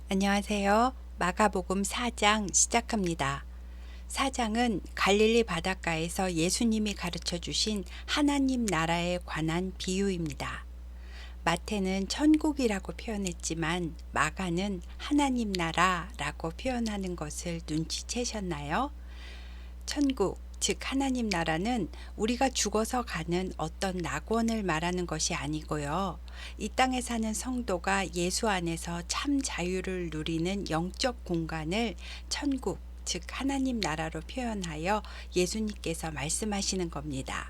안녕하세요. 마가복음 4장 시작합니다. 4장은 갈릴리 바닷가에서 예수님이 가르쳐 주신 하나님 나라에 관한 비유입니다. 마태는 천국이라고 표현했지만 마가는 하나님 나라라고 표현하는 것을 눈치채셨나요? 천국, 즉 하나님 나라는 우리가 죽어서 가는 어떤 낙원을 말하는 것이 아니고요. 이 땅에 사는 성도가 예수 안에서 참 자유를 누리는 영적 공간을 천국, 즉 하나님 나라로 표현하여 예수님께서 말씀하시는 겁니다.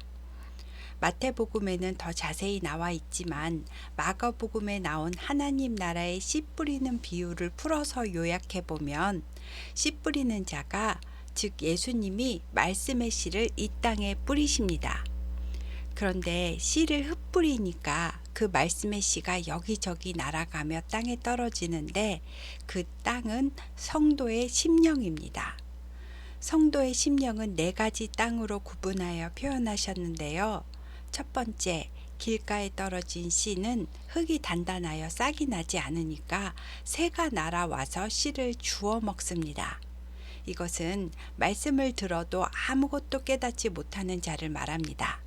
마태복음에는 더 자세히 나와 있지만 마가복음에 나온 하나님 나라의 씨 뿌리는 비유를 풀어서 요약해 보면 씨 뿌리는 자가 즉 예수님이 말씀의 씨를 이 땅에 뿌리십니다. 그런데 씨를 흩뿌리니까 그 말씀의 씨가 여기저기 날아가며 땅에 떨어지는데 그 땅은 성도의 심령입니다. 성도의 심령은 네 가지 땅으로 구분하여 표현하셨는데요. 첫 번째, 길가에 떨어진 씨는 흙이 단단하여 싹이 나지 않으니까 새가 날아와서 씨를 주워 먹습니다. 이것은 말씀을 들어도 아무것도 깨닫지 못하는 자를 말합니다.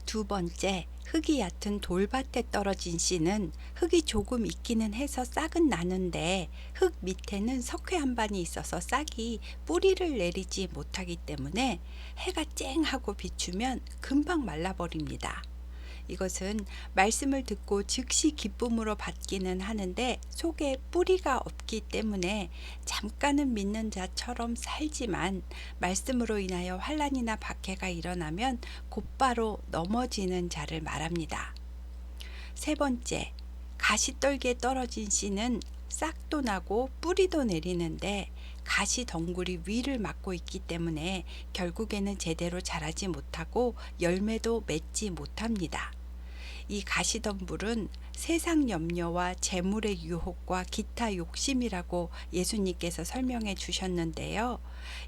두 번째, 흙이 얕은 돌밭에 떨어진 씨는 흙이 조금 있기는 해서 싹은 나는데 흙 밑에는 석회 한 반이 있어서 싹이 뿌리를 내리지 못하기 때문에 해가 쨍하고 비추면 금방 말라버립니다. 이것은 말씀을 듣고 즉시 기쁨으로 받기는 하는데 속에 뿌리가 없기 때문에 잠깐은 믿는 자처럼 살지만 말씀으로 인하여 환난이나 박해가 일어나면 곧바로 넘어지는 자를 말합니다. 세 번째, 가시떨기에 떨어진 씨는 싹도 나고 뿌리도 내리는데 가시 덩굴이 위를 막고 있기 때문에 결국에는 제대로 자라지 못하고 열매도 맺지 못합니다. 이 가시덤불은 세상 염려와 재물의 유혹과 기타 욕심이라고 예수님께서 설명해 주셨는데요.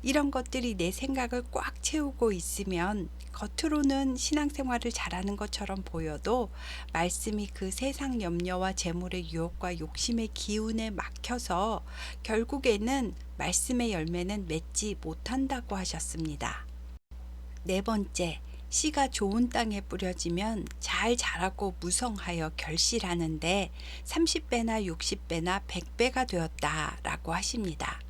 이런 것들이 내 생각을 꽉 채우고 있으면 겉으로는 신앙생활을 잘하는 것처럼 보여도 말씀이 그 세상 염려와 재물의 유혹과 욕심의 기운에 막혀서 결국에는 말씀의 열매는 맺지 못한다고 하셨습니다. 네 번째, 씨가 좋은 땅에 뿌려지면 잘 자라고 무성하여 결실하는데 30배나 60배나 100배가 되었다라고 하십니다.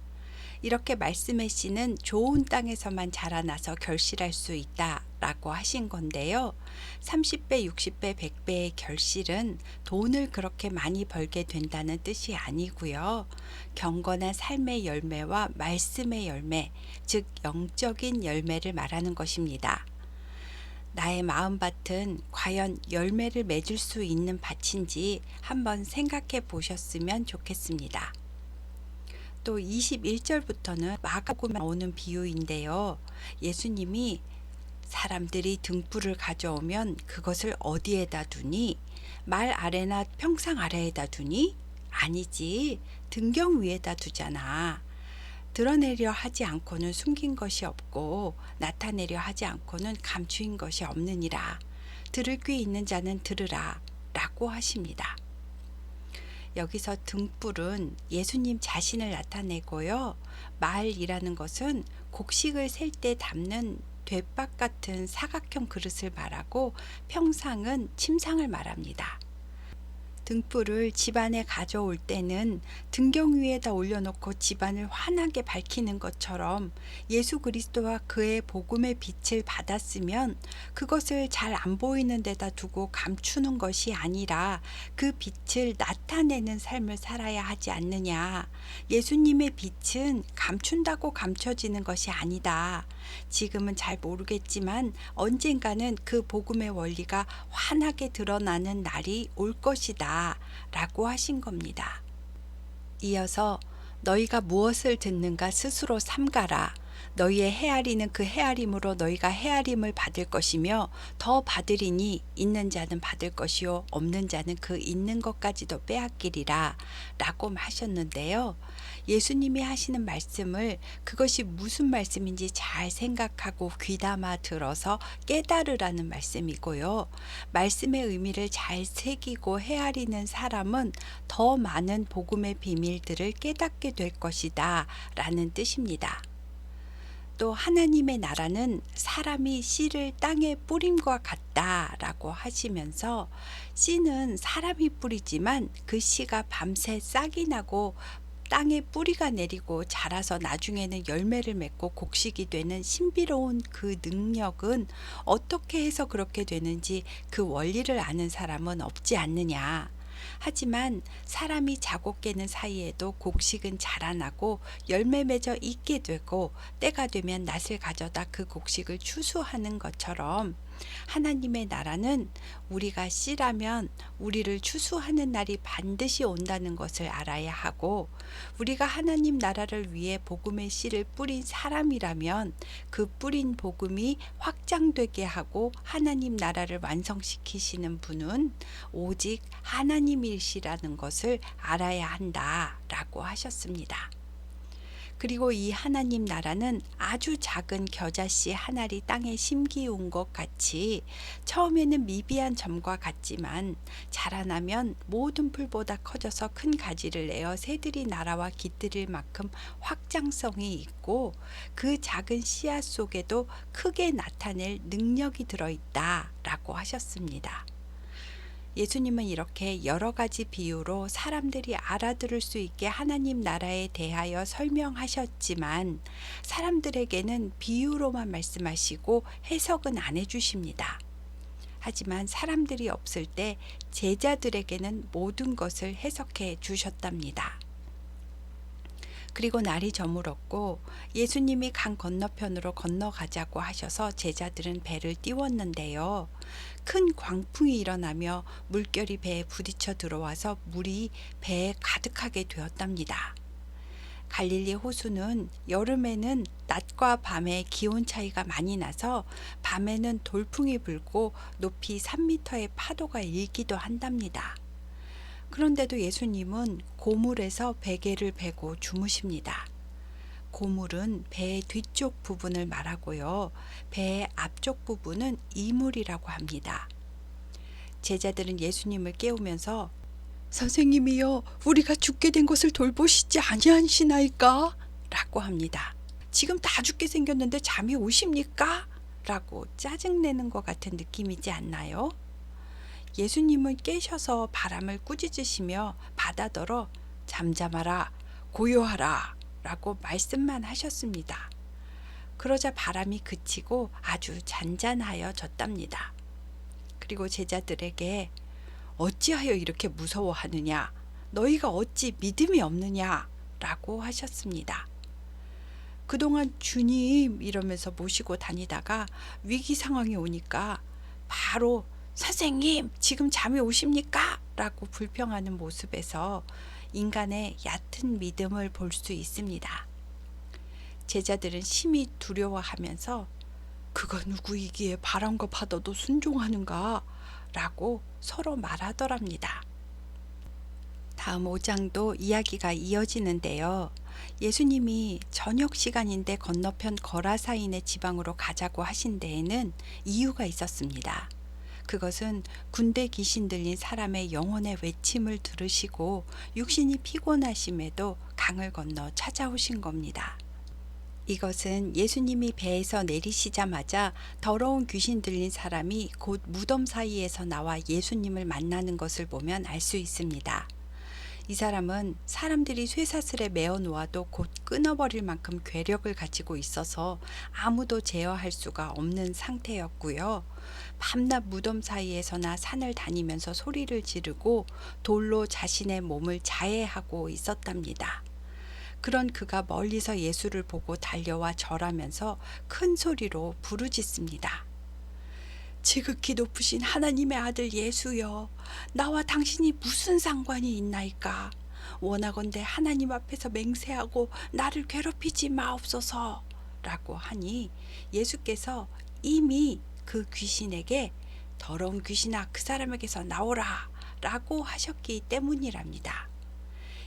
이렇게 말씀의 씨는 좋은 땅에서만 자라나서 결실할 수 있다라고 하신 건데요. 30배, 60배, 100배의 결실은 돈을 그렇게 많이 벌게 된다는 뜻이 아니고요. 경건한 삶의 열매와 말씀의 열매, 즉 영적인 열매를 말하는 것입니다. 나의 마음밭은 과연 열매를 맺을 수 있는 밭인지 한번 생각해 보셨으면 좋겠습니다. 또 21절부터는 마가복음에 나오는 비유인데요. 예수님이 사람들이 등불을 가져오면 그것을 어디에다 두니? 말 아래나 평상 아래에다 두니? 아니지. 등경 위에다 두잖아. 드러내려 하지 않고는 숨긴 것이 없고 나타내려 하지 않고는 감추인 것이 없느니라. 들을 귀 있는 자는 들으라 라고 하십니다. 여기서 등불은 예수님 자신을 나타내고요. 말이라는 것은 곡식을 셀 때 담는 돛박 같은 사각형 그릇을 말하고 평상은 침상을 말합니다. 등불을 집안에 가져올 때는 등경 위에다 올려놓고 집안을 환하게 밝히는 것처럼 예수 그리스도와 그의 복음의 빛을 받았으면 그것을 잘 안 보이는 데다 두고 감추는 것이 아니라 그 빛을 나타내는 삶을 살아야 하지 않느냐. 예수님의 빛은 감춘다고 감춰지는 것이 아니다. 지금은 잘 모르겠지만 언젠가는 그 복음의 원리가 환하게 드러나는 날이 올 것이다 라고 하신 겁니다. 이어서 너희가 무엇을 듣는가 스스로 삼가라. 너희의 헤아리는 그 헤아림으로 너희가 헤아림을 받을 것이며 더 받으리니 있는 자는 받을 것이요 없는 자는 그 있는 것까지도 빼앗기리라 라고 하셨는데요. 예수님이 하시는 말씀을 그것이 무슨 말씀인지 잘 생각하고 귀담아 들어서 깨달으라는 말씀이고요. 말씀의 의미를 잘 새기고 헤아리는 사람은 더 많은 복음의 비밀들을 깨닫게 될 것이다 라는 뜻입니다. 또 하나님의 나라는 사람이 씨를 땅에 뿌림과 같다라고 하시면서 씨는 사람이 뿌리지만 그 씨가 밤새 싹이 나고 땅에 뿌리가 내리고 자라서 나중에는 열매를 맺고 곡식이 되는 신비로운 그 능력은 어떻게 해서 그렇게 되는지 그 원리를 아는 사람은 없지 않느냐. 하지만 사람이 자고 깨는 사이에도 곡식은 자라나고 열매 맺어 있게 되고 때가 되면 낫을 가져다 그 곡식을 추수하는 것처럼 하나님의 나라는 우리가 씨라면 우리를 추수하는 날이 반드시 온다는 것을 알아야 하고, 우리가 하나님 나라를 위해 복음의 씨를 뿌린 사람이라면 그 뿌린 복음이 확장되게 하고 하나님 나라를 완성시키시는 분은 오직 하나님이시라는 것을 알아야 한다라고 하셨습니다. 그리고 이 하나님 나라는 아주 작은 겨자씨 한 알이 땅에 심기운 것 같이 처음에는 미비한 점과 같지만 자라나면 모든 풀보다 커져서 큰 가지를 내어 새들이 날아와 깃들일 만큼 확장성이 있고 그 작은 씨앗 속에도 크게 나타낼 능력이 들어있다라고 하셨습니다. 예수님은 이렇게 여러 가지 비유로 사람들이 알아들을 수 있게 하나님 나라에 대하여 설명하셨지만 사람들에게는 비유로만 말씀하시고 해석은 안 해주십니다. 하지만 사람들이 없을 때 제자들에게는 모든 것을 해석해 주셨답니다. 그리고 날이 저물었고 예수님이 강 건너편으로 건너가자고 하셔서 제자들은 배를 띄웠는데요. 큰 광풍이 일어나며 물결이 배에 부딪혀 들어와서 물이 배에 가득하게 되었답니다. 갈릴리 호수는 여름에는 낮과 밤의 기온 차이가 많이 나서 밤에는 돌풍이 불고 높이 3m의 파도가 일기도 한답니다. 그런데도 예수님은 고물에서 베개를 베고 주무십니다. 고물은 배의 뒤쪽 부분을 말하고요. 배의 앞쪽 부분은 이물이라고 합니다. 제자들은 예수님을 깨우면서 선생님이여, 우리가 죽게 된 것을 돌보시지 아니하시나이까? 라고 합니다. 지금 다 죽게 생겼는데 잠이 오십니까? 라고 짜증내는 것 같은 느낌이지 않나요? 예수님은 깨셔서 바람을 꾸짖으시며 바다더러 잠잠하라, 고요하라 라고 말씀만 하셨습니다. 그러자 바람이 그치고 아주 잔잔하여졌답니다. 그리고 제자들에게 어찌하여 이렇게 무서워하느냐? 너희가 어찌 믿음이 없느냐? 라고 하셨습니다. 그동안 주님 이러면서 모시고 다니다가 위기 상황이 오니까 바로 선생님, 지금 잠이 오십니까? 라고 불평하는 모습에서 인간의 얕은 믿음을 볼 수 있습니다. 제자들은 심히 두려워하면서 그가 누구이기에 바람과 파도도 순종하는가? 라고 서로 말하더랍니다. 다음 5장도 이야기가 이어지는데요. 예수님이 저녁 시간인데 건너편 거라사인의 지방으로 가자고 하신 데에는 이유가 있었습니다. 그것은 군대 귀신 들린 사람의 영혼의 외침을 들으시고 육신이 피곤하심에도 강을 건너 찾아오신 겁니다. 이것은 예수님이 배에서 내리시자마자 더러운 귀신 들린 사람이 곧 무덤 사이에서 나와 예수님을 만나는 것을 보면 알 수 있습니다. 이 사람은 사람들이 쇠사슬에 매어 놓아도 곧 끊어버릴 만큼 괴력을 가지고 있어서 아무도 제어할 수가 없는 상태였고요. 밤낮 무덤 사이에서나 산을 다니면서 소리를 지르고 돌로 자신의 몸을 자해하고 있었답니다. 그런 그가 멀리서 예수를 보고 달려와 절하면서 큰 소리로 부르짖습니다. 지극히 높으신 하나님의 아들 예수여, 나와 당신이 무슨 상관이 있나이까? 원하건대 하나님 앞에서 맹세하고 나를 괴롭히지 마옵소서. 라고 하니 예수께서 이미 그 귀신에게 더러운 귀신아 그 사람에게서 나오라 라고 하셨기 때문이랍니다.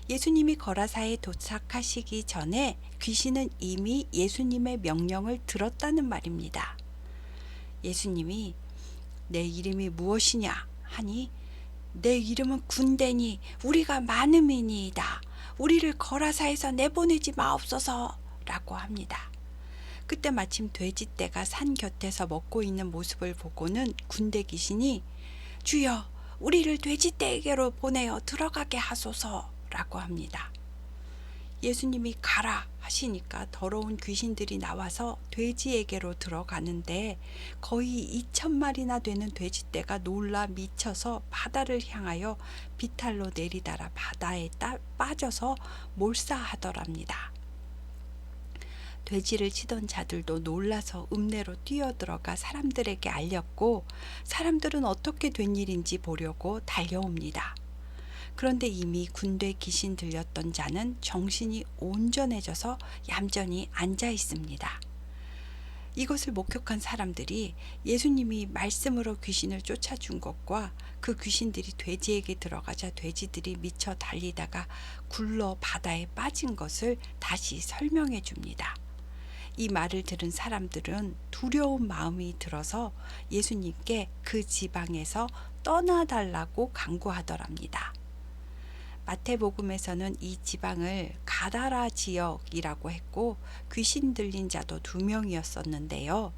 예수님이 거라사에 도착하시기 전에 귀신은 이미 예수님의 명령을 들었다는 말입니다. 예수님이 내 이름이 무엇이냐 하니 내 이름은 군대니 우리가 많음이니이다. 우리를 거라사에서 내보내지 마옵소서 라고 합니다. 그때 마침 돼지떼가 산 곁에서 먹고 있는 모습을 보고는 군대 귀신이 주여 우리를 돼지떼에게로 보내어 들어가게 하소서 라고 합니다. 예수님이 가라 하시니까 더러운 귀신들이 나와서 돼지에게로 들어가는데 거의 2,000마리나 되는 돼지떼가 놀라 미쳐서 바다를 향하여 비탈로 내리달아 바다에 빠져서 몰사하더랍니다. 돼지를 치던 자들도 놀라서 읍내로 뛰어들어가 사람들에게 알렸고 사람들은 어떻게 된 일인지 보려고 달려옵니다. 그런데 이미 군대 귀신 들렸던 자는 정신이 온전해져서 얌전히 앉아 있습니다. 이것을 목격한 사람들이 예수님이 말씀으로 귀신을 쫓아준 것과 그 귀신들이 돼지에게 들어가자 돼지들이 미쳐 달리다가 굴러 바다에 빠진 것을 다시 설명해 줍니다. 이 말을 들은 사람들은 두려운 마음이 들어서 예수님께 그 지방에서 떠나달라고 간구하더랍니다. 마태복음에서는 이 지방을 가다라 지역이라고 했고 귀신 들린 자도 2명이었었는데요.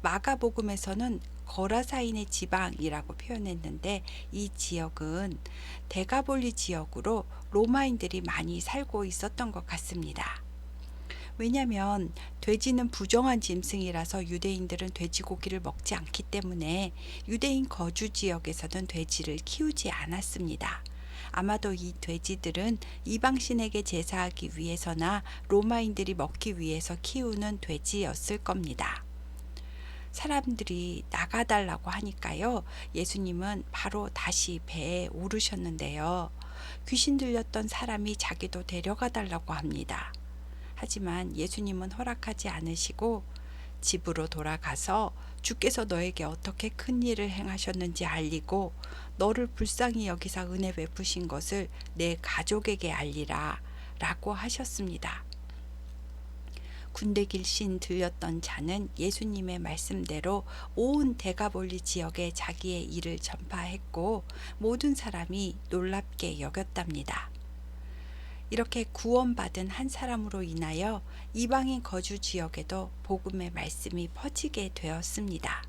마가복음에서는 거라사인의 지방이라고 표현했는데 이 지역은 데가볼리 지역으로 로마인들이 많이 살고 있었던 것 같습니다. 왜냐하면 돼지는 부정한 짐승이라서 유대인들은 돼지고기를 먹지 않기 때문에 유대인 거주 지역에서는 돼지를 키우지 않았습니다. 아마도 이 돼지들은 이방신에게 제사하기 위해서나 로마인들이 먹기 위해서 키우는 돼지였을 겁니다. 사람들이 나가달라고 하니까요. 예수님은 바로 다시 배에 오르셨는데요. 귀신 들렸던 사람이 자기도 데려가달라고 합니다. 하지만 예수님은 허락하지 않으시고 집으로 돌아가서 주께서 너에게 어떻게 큰 일을 행하셨는지 알리고 너를 불쌍히 여기사 은혜 베푸신 것을 내 가족에게 알리라 라고 하셨습니다. 군대 귀신 들렸던 자는 예수님의 말씀대로 온 데가볼리 지역에 자기의 일을 전파했고 모든 사람이 놀랍게 여겼답니다. 이렇게 구원받은 한 사람으로 인하여 이방인 거주 지역에도 복음의 말씀이 퍼지게 되었습니다.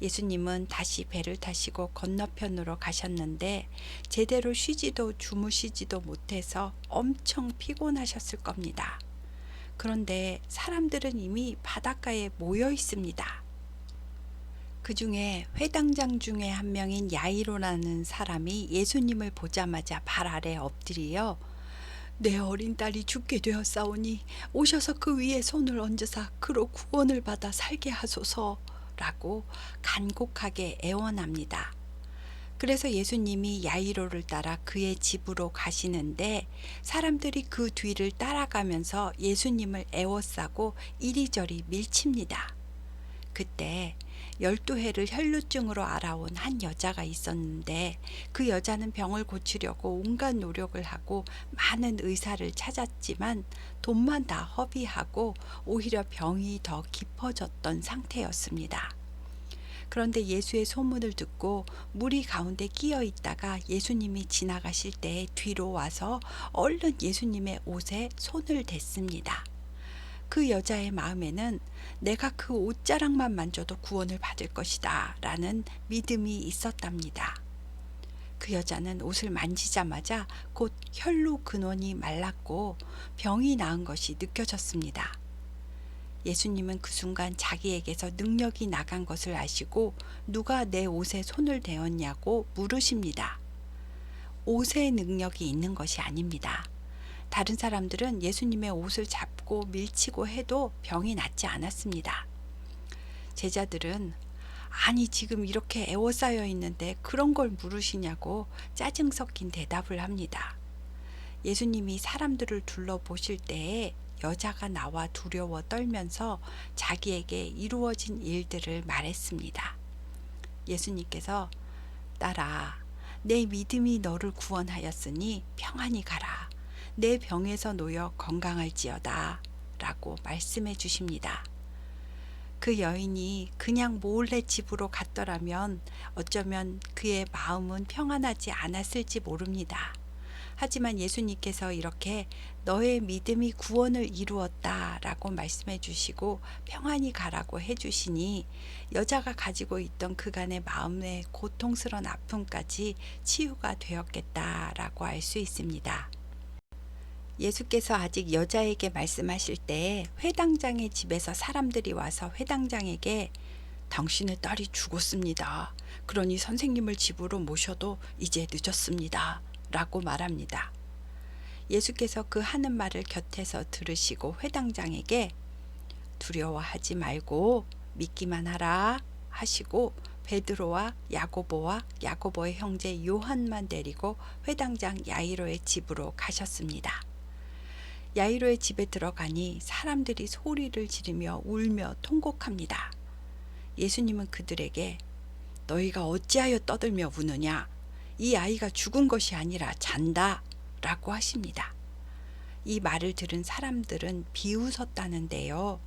예수님은 다시 배를 타시고 건너편으로 가셨는데 제대로 쉬지도 주무시지도 못해서 엄청 피곤하셨을 겁니다. 그런데 사람들은 이미 바닷가에 모여 있습니다. 그 중에 회당장 중에 한 명인 야이로라는 사람이 예수님을 보자마자 발 아래 엎드려 내 어린 딸이 죽게 되었사오니 오셔서 그 위에 손을 얹으사 그로 구원을 받아 살게 하소서 라고 간곡하게 애원합니다. 그래서 예수님이 야이로를 따라 그의 집으로 가시는데 사람들이 그 뒤를 따라가면서 예수님을 애워싸고 이리저리 밀칩니다. 그때 12해를 혈루증으로 알아온 한 여자가 있었는데 그 여자는 병을 고치려고 온갖 노력을 하고 많은 의사를 찾았지만 돈만 다 허비하고 오히려 병이 더 깊어졌던 상태였습니다. 그런데 예수의 소문을 듣고 무리 가운데 끼어 있다가 예수님이 지나가실 때 뒤로 와서 얼른 예수님의 옷에 손을 댔습니다. 그 여자의 마음에는 내가 그 옷자락만 만져도 구원을 받을 것이다 라는 믿음이 있었답니다. 그 여자는 옷을 만지자마자 곧 혈루 근원이 말랐고 병이 나은 것이 느껴졌습니다. 예수님은 그 순간 자기에게서 능력이 나간 것을 아시고 누가 내 옷에 손을 대었냐고 물으십니다. 옷에 능력이 있는 것이 아닙니다. 다른 사람들은 예수님의 옷을 잡고 밀치고 해도 병이 낫지 않았습니다. 제자들은 아니 지금 이렇게 애워싸여 있는데 그런 걸 물으시냐고 짜증 섞인 대답을 합니다. 예수님이 사람들을 둘러보실 때에 여자가 나와 두려워 떨면서 자기에게 이루어진 일들을 말했습니다. 예수님께서 딸아, 내 믿음이 너를 구원하였으니 평안히 가라. 내 병에서 놓여 건강할지어다. 라고 말씀해 주십니다. 그 여인이 그냥 몰래 집으로 갔더라면 어쩌면 그의 마음은 평안하지 않았을지 모릅니다. 하지만 예수님께서 이렇게 너의 믿음이 구원을 이루었다 라고 말씀해 주시고 평안히 가라고 해 주시니 여자가 가지고 있던 그간의 마음의 고통스러운 아픔까지 치유가 되었겠다 라고 알 수 있습니다. 예수께서 아직 여자에게 말씀하실 때 회당장의 집에서 사람들이 와서 회당장에게 당신의 딸이 죽었습니다. 그러니 선생님을 집으로 모셔도 이제 늦었습니다. 라고 말합니다. 예수께서 그 하는 말을 곁에서 들으시고 회당장에게 두려워하지 말고 믿기만 하라 하시고 베드로와 야고보와 야고보의 형제 요한만 데리고 회당장 야이로의 집으로 가셨습니다. 야이로의 집에 들어가니 사람들이 소리를 지르며 울며 통곡합니다. 예수님은 그들에게 너희가 어찌하여 떠들며 우느냐? 이 아이가 죽은 것이 아니라 잔다 라고 하십니다. 이 말을 들은 사람들은 비웃었다는데요.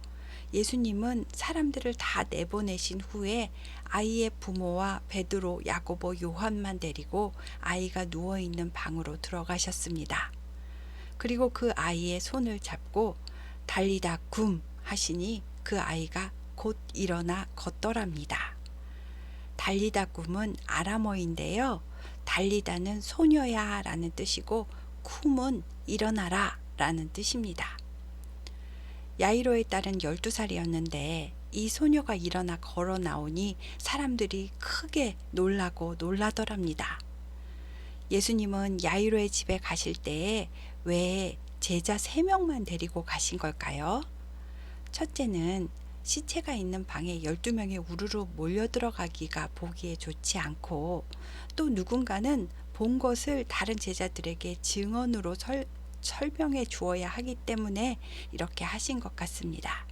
예수님은 사람들을 다 내보내신 후에 아이의 부모와 베드로, 야고보, 요한만 데리고 아이가 누워있는 방으로 들어가셨습니다. 그리고 그 아이의 손을 잡고 달리다 굼 하시니 그 아이가 곧 일어나 걷더랍니다. 달리다 굼은 아람어인데요. 달리다는 소녀야 라는 뜻이고 쿰은 일어나라 라는 뜻입니다. 야이로의 딸은 12살이었는데 이 소녀가 일어나 걸어 나오니 사람들이 크게 놀라더랍니다. 예수님은 야이로의 집에 가실 때에 왜 제자 3명만 데리고 가신 걸까요? 첫째는 시체가 있는 방에 12명이 우르르 몰려 들어가기가 보기에 좋지 않고 또 누군가는 본 것을 다른 제자들에게 증언으로 설명해 주어야 하기 때문에 이렇게 하신 것 같습니다.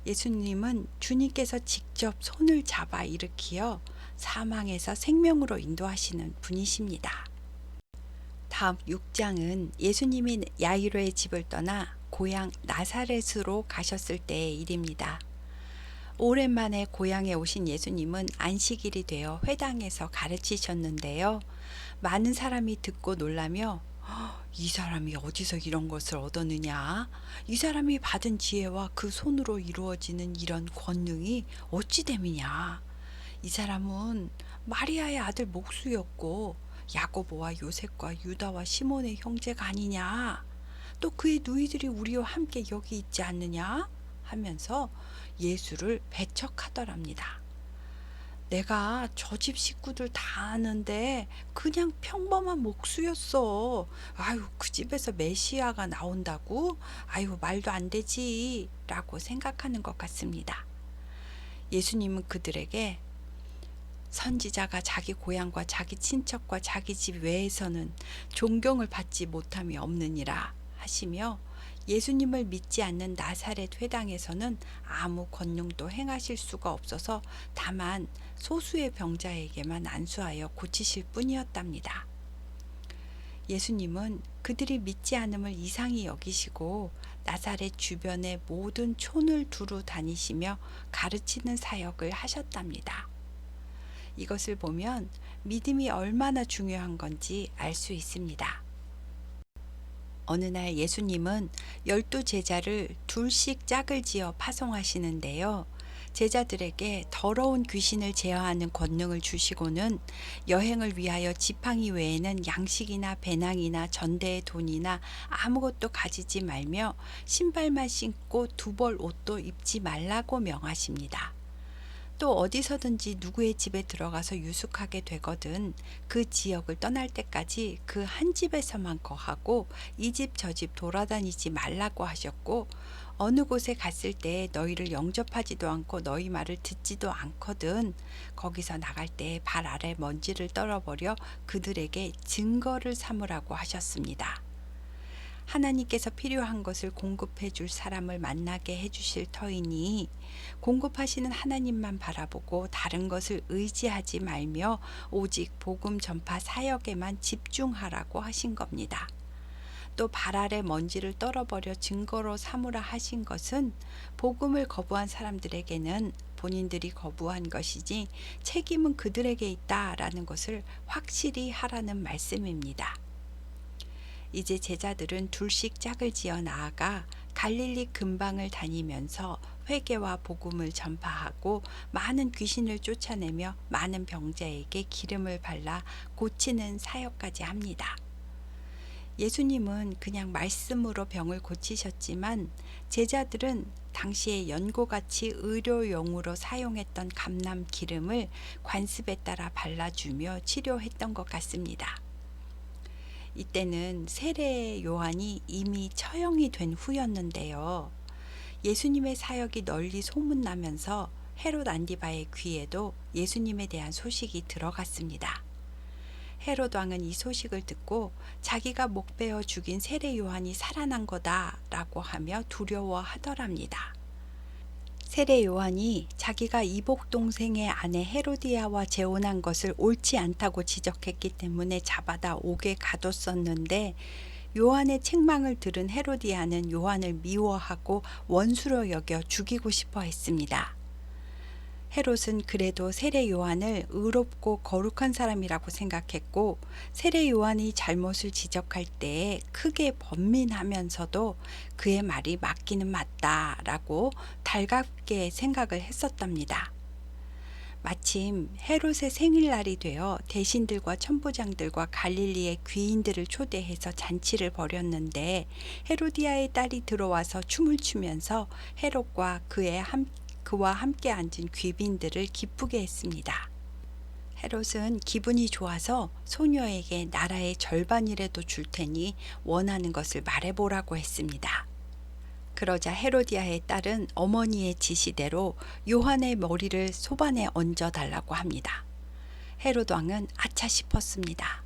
예수님은 주님께서 직접 손을 잡아 일으키어 사망에서 생명으로 인도하시는 분이십니다. 다음 6장은 예수님이 야이로의 집을 떠나 고향 나사렛으로 가셨을 때의 일입니다. 오랜만에 고향에 오신 예수님은 안식일이 되어 회당에서 가르치셨는데요. 많은 사람이 듣고 놀라며 이 사람이 어디서 이런 것을 얻었느냐? 이 사람이 받은 지혜와 그 손으로 이루어지는 이런 권능이 어찌 됨이냐? 이 사람은 마리아의 아들 목수였고 야고보와 요셉과 유다와 시몬의 형제가 아니냐? 또 그의 누이들이 우리와 함께 여기 있지 않느냐? 하면서 예수를 배척하더랍니다. 내가 저 집 식구들 다 아는데 그냥 평범한 목수였어. 아유, 그 집에서 메시아가 나온다고? 아유, 말도 안 되지. 라고 생각하는 것 같습니다. 예수님은 그들에게 선지자가 자기 고향과 자기 친척과 자기 집 외에서는 존경을 받지 못함이 없느니라 하시며 예수님을 믿지 않는 나사렛 회당에서는 아무 권능도 행하실 수가 없어서 다만 소수의 병자에게만 안수하여 고치실 뿐이었답니다. 예수님은 그들이 믿지 않음을 이상히 여기시고 나사렛 주변의 모든 촌을 두루 다니시며 가르치는 사역을 하셨답니다. 이것을 보면 믿음이 얼마나 중요한 건지 알 수 있습니다. 어느 날 예수님은 12제자를 둘씩 짝을 지어 파송하시는데요. 제자들에게 더러운 귀신을 제어하는 권능을 주시고는 여행을 위하여 지팡이 외에는 양식이나 배낭이나 전대의 돈이나 아무것도 가지지 말며 신발만 신고 두벌 옷도 입지 말라고 명하십니다. 또 어디서든지 누구의 집에 들어가서 유숙하게 되거든 그 지역을 떠날 때까지 그 한 집에서만 거하고 이 집 저 집 돌아다니지 말라고 하셨고 어느 곳에 갔을 때 너희를 영접하지도 않고 너희 말을 듣지도 않거든 거기서 나갈 때 발 아래 먼지를 떨어버려 그들에게 증거를 삼으라고 하셨습니다. 하나님께서 필요한 것을 공급해 줄 사람을 만나게 해 주실 터이니 공급하시는 하나님만 바라보고 다른 것을 의지하지 말며 오직 복음 전파 사역에만 집중하라고 하신 겁니다. 또 발 아래 먼지를 떨어버려 증거로 삼으라 하신 것은 복음을 거부한 사람들에게는 본인들이 거부한 것이지 책임은 그들에게 있다라는 것을 확실히 하라는 말씀입니다. 이제 제자들은 둘씩 짝을 지어 나아가 갈릴리 근방을 다니면서 회개와 복음을 전파하고 많은 귀신을 쫓아내며 많은 병자에게 기름을 발라 고치는 사역까지 합니다. 예수님은 그냥 말씀으로 병을 고치셨지만 제자들은 당시에 연고같이 의료용으로 사용했던 감람 기름을 관습에 따라 발라주며 치료했던 것 같습니다. 이때는 세례 요한이 이미 처형이 된 후였는데요. 예수님의 사역이 널리 소문나면서 헤롯 안디바의 귀에도 예수님에 대한 소식이 들어갔습니다. 헤롯 왕은 이 소식을 듣고 자기가 목베어 죽인 세례 요한이 살아난 거다라고 하며 두려워하더랍니다. 세례 요한이 자기가 이복 동생의 아내 헤로디아와 재혼한 것을 옳지 않다고 지적했기 때문에 잡아다 옥에 가뒀었는데 요한의 책망을 들은 헤로디아는 요한을 미워하고 원수로 여겨 죽이고 싶어 했습니다. 헤롯은 그래도 세례 요한을 의롭고 거룩한 사람이라고 생각했고 세례 요한이 잘못을 지적할 때에 크게 번민하면서도 그의 말이 맞기는 맞다라고 달갑게 생각을 했었답니다. 마침 헤롯의 생일날이 되어 대신들과 천부장들과 갈릴리의 귀인들을 초대해서 잔치를 벌였는데 헤로디아의 딸이 들어와서 춤을 추면서 헤롯과 그와 함께 앉은 귀빈들을 기쁘게 했습니다. 헤롯은 기분이 좋아서 소녀에게 나라의 절반이라도 줄 테니 원하는 것을 말해보라고 했습니다. 그러자 헤로디아의 딸은 어머니의 지시대로 요한의 머리를 소반에 얹어달라고 합니다. 헤롯 왕은 아차 싶었습니다.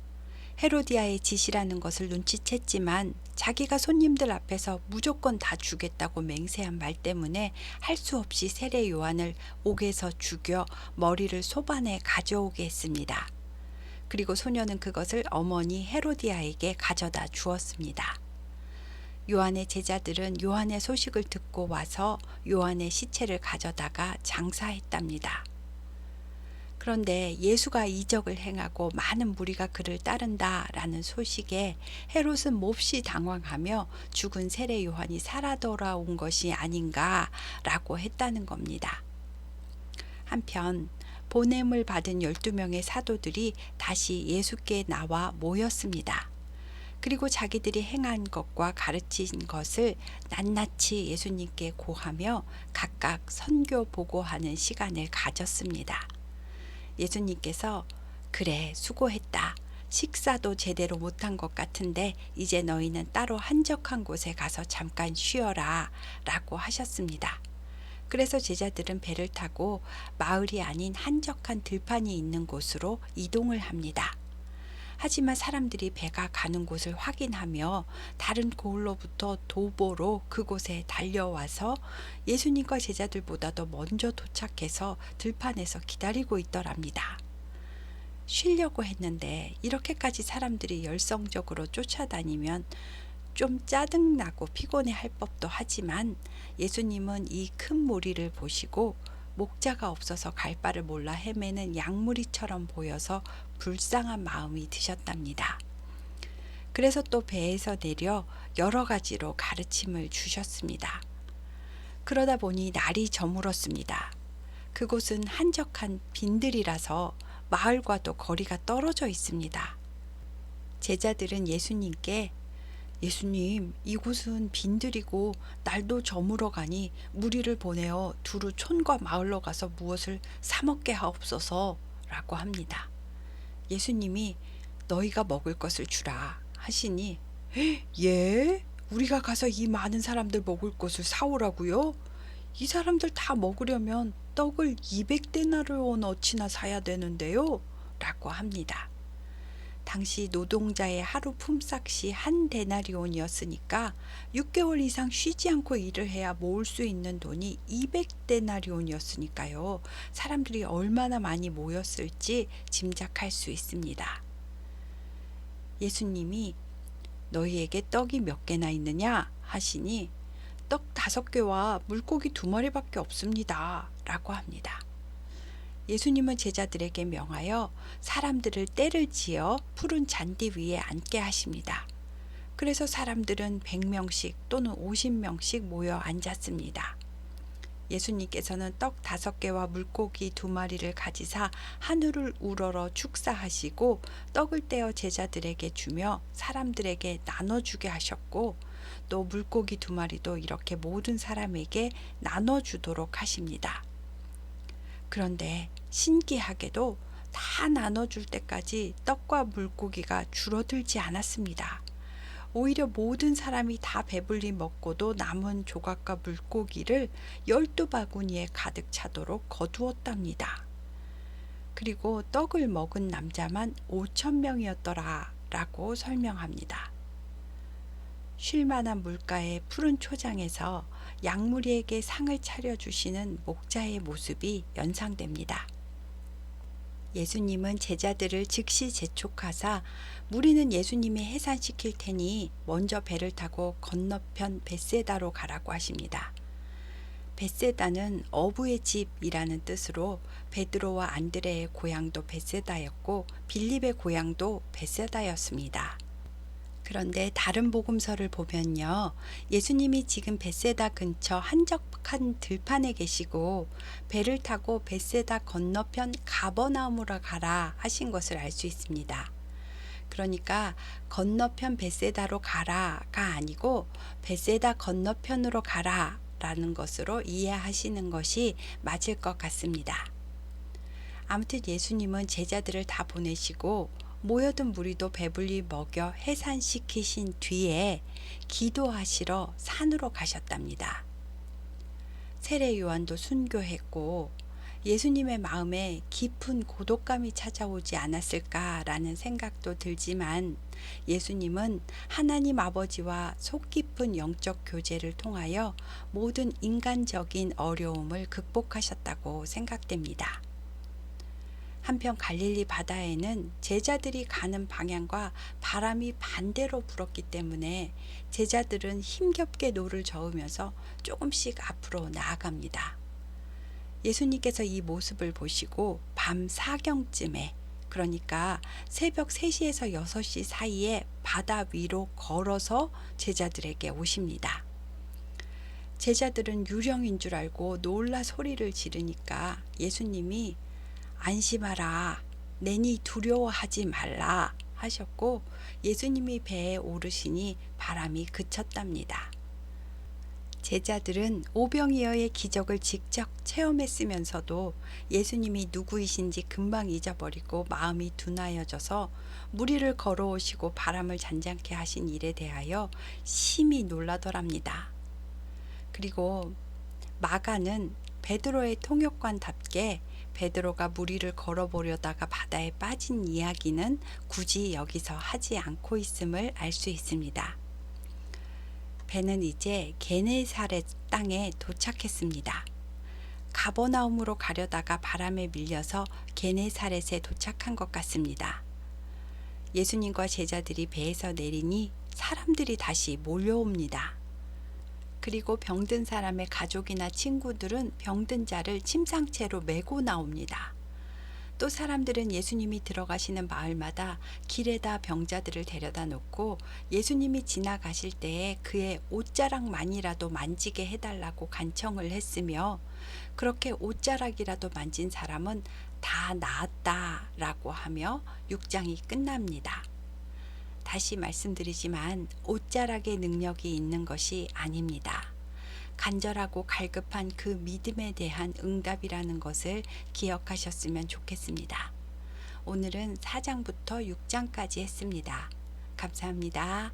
헤로디아의 지시라는 것을 눈치챘지만 자기가 손님들 앞에서 무조건 다 주겠다고 맹세한 말 때문에 할 수 없이 세례 요한을 옥에서 죽여 머리를 소반에 가져오게 했습니다. 그리고 소녀는 그것을 어머니 헤로디아에게 가져다 주었습니다. 요한의 제자들은 요한의 소식을 듣고 와서 요한의 시체를 가져다가 장사했답니다. 그런데 예수가 이적을 행하고 많은 무리가 그를 따른다라는 소식에 헤롯은 몹시 당황하며 죽은 세례 요한이 살아 돌아온 것이 아닌가라고 했다는 겁니다. 한편 보냄을 받은 12명의 사도들이 다시 예수께 나와 모였습니다. 그리고 자기들이 행한 것과 가르친 것을 낱낱이 예수님께 고하며 각각 선교 보고하는 시간을 가졌습니다. 예수님께서 그래 수고했다. 식사도 제대로 못한 것 같은데 이제 너희는 따로 한적한 곳에 가서 잠깐 쉬어라 라고 하셨습니다. 그래서 제자들은 배를 타고 마을이 아닌 한적한 들판이 있는 곳으로 이동을 합니다. 하지만 사람들이 배가 가는 곳을 확인하며 다른 고을로부터 도보로 그곳에 달려와서 예수님과 제자들보다도 먼저 도착해서 들판에서 기다리고 있더랍니다. 쉬려고 했는데 이렇게까지 사람들이 열성적으로 쫓아다니면 좀 짜증나고 피곤해할 법도 하지만 예수님은 이 큰 무리를 보시고 목자가 없어서 갈 바를 몰라 헤매는 양무리처럼 보여서 불쌍한 마음이 드셨답니다. 그래서 또 배에서 내려 여러 가지로 가르침을 주셨습니다. 그러다 보니 날이 저물었습니다. 그곳은 한적한 빈들이라서 마을과도 거리가 떨어져 있습니다. 제자들은 예수님께 예수님, 이곳은 빈들이고 날도 저물어 가니 무리를 보내어 두루 촌과 마을로 가서 무엇을 사 먹게 하옵소서 라고 합니다. 예수님이 너희가 먹을 것을 주라 하시니 예? 우리가 가서 이 많은 사람들 먹을 것을 사오라고요? 이 사람들 다 먹으려면 떡을 200데나리온 어치나 사야 되는데요 라고 합니다. 당시 노동자의 하루 품삯이 한 데나리온이었으니까 6개월 이상 쉬지 않고 일을 해야 모을 수 있는 돈이 200데나리온이었으니까요. 사람들이 얼마나 많이 모였을지 짐작할 수 있습니다. 예수님이 너희에게 떡이 몇 개나 있느냐 하시니 떡 5개와 물고기 2마리밖에 없습니다 라고 합니다. 예수님은 제자들에게 명하여 사람들을 떼를 지어 푸른 잔디 위에 앉게 하십니다. 그래서 사람들은 100명씩 또는 50명씩 모여 앉았습니다. 예수님께서는 떡 5개와 물고기 2마리를 가지사 하늘을 우러러 축사하시고 떡을 떼어 제자들에게 주며 사람들에게 나눠주게 하셨고 또 물고기 2마리도 이렇게 모든 사람에게 나눠주도록 하십니다. 그런데 신기하게도 다 나눠줄 때까지 떡과 물고기가 줄어들지 않았습니다. 오히려 모든 사람이 다 배불리 먹고도 남은 조각과 물고기를 12바구니에 가득 차도록 거두었답니다. 그리고 떡을 먹은 남자만 5,000명이었더라 라고 설명합니다. 쉴만한 물가의 푸른 초장에서 양무리에게 상을 차려주시는 목자의 모습이 연상됩니다. 예수님은 제자들을 즉시 재촉하사 무리는 예수님이 해산시킬 테니 먼저 배를 타고 건너편 벳세다로 가라고 하십니다. 벳세다는 어부의 집이라는 뜻으로 베드로와 안드레의 고향도 벳세다였고 빌립의 고향도 벳세다였습니다. 그런데 다른 복음서를 보면요. 예수님이 지금 벳세다 근처 한적한 들판에 계시고 배를 타고 벳세다 건너편 가버나움으로 가라 하신 것을 알 수 있습니다. 그러니까 건너편 벳세다로 가라가 아니고 벳세다 건너편으로 가라 라는 것으로 이해하시는 것이 맞을 것 같습니다. 아무튼 예수님은 제자들을 다 보내시고 모여든 무리도 배불리 먹여 해산시키신 뒤에 기도하시러 산으로 가셨답니다. 세례 요한도 순교했고 예수님의 마음에 깊은 고독감이 찾아오지 않았을까라는 생각도 들지만 예수님은 하나님 아버지와 속 깊은 영적 교제를 통하여 모든 인간적인 어려움을 극복하셨다고 생각됩니다. 한편 갈릴리 바다에는 제자들이 가는 방향과 바람이 반대로 불었기 때문에 제자들은 힘겹게 노를 저으면서 조금씩 앞으로 나아갑니다. 예수님께서 이 모습을 보시고 밤 4경쯤에 그러니까 새벽 3시에서 6시 사이에 바다 위로 걸어서 제자들에게 오십니다. 제자들은 유령인 줄 알고 놀라 소리를 지르니까 예수님이 안심하라, 내니 두려워하지 말라 하셨고 예수님이 배에 오르시니 바람이 그쳤답니다. 제자들은 오병이어의 기적을 직접 체험했으면서도 예수님이 누구이신지 금방 잊어버리고 마음이 둔하여져서 무리를 걸어오시고 바람을 잔잔케 하신 일에 대하여 심히 놀라더랍니다. 그리고 마가는 베드로의 통역관답게 베드로가 무리를 걸어보려다가 바다에 빠진 이야기는 굳이 여기서 하지 않고 있음을 알 수 있습니다. 배는 이제 게네사렛 땅에 도착했습니다. 가버나움으로 가려다가 바람에 밀려서 게네사렛에 도착한 것 같습니다. 예수님과 제자들이 배에서 내리니 사람들이 다시 몰려옵니다. 그리고 병든 사람의 가족이나 친구들은 병든 자를 침상채로 메고 나옵니다. 또 사람들은 예수님이 들어가시는 마을마다 길에다 병자들을 데려다 놓고 예수님이 지나가실 때에 그의 옷자락만이라도 만지게 해달라고 간청을 했으며 그렇게 옷자락이라도 만진 사람은 다 나았다라고 하며 6장이 끝납니다. 다시 말씀드리지만 옷자락의 능력이 있는 것이 아닙니다. 간절하고 갈급한 그 믿음에 대한 응답이라는 것을 기억하셨으면 좋겠습니다. 오늘은 4장부터 6장까지 했습니다. 감사합니다.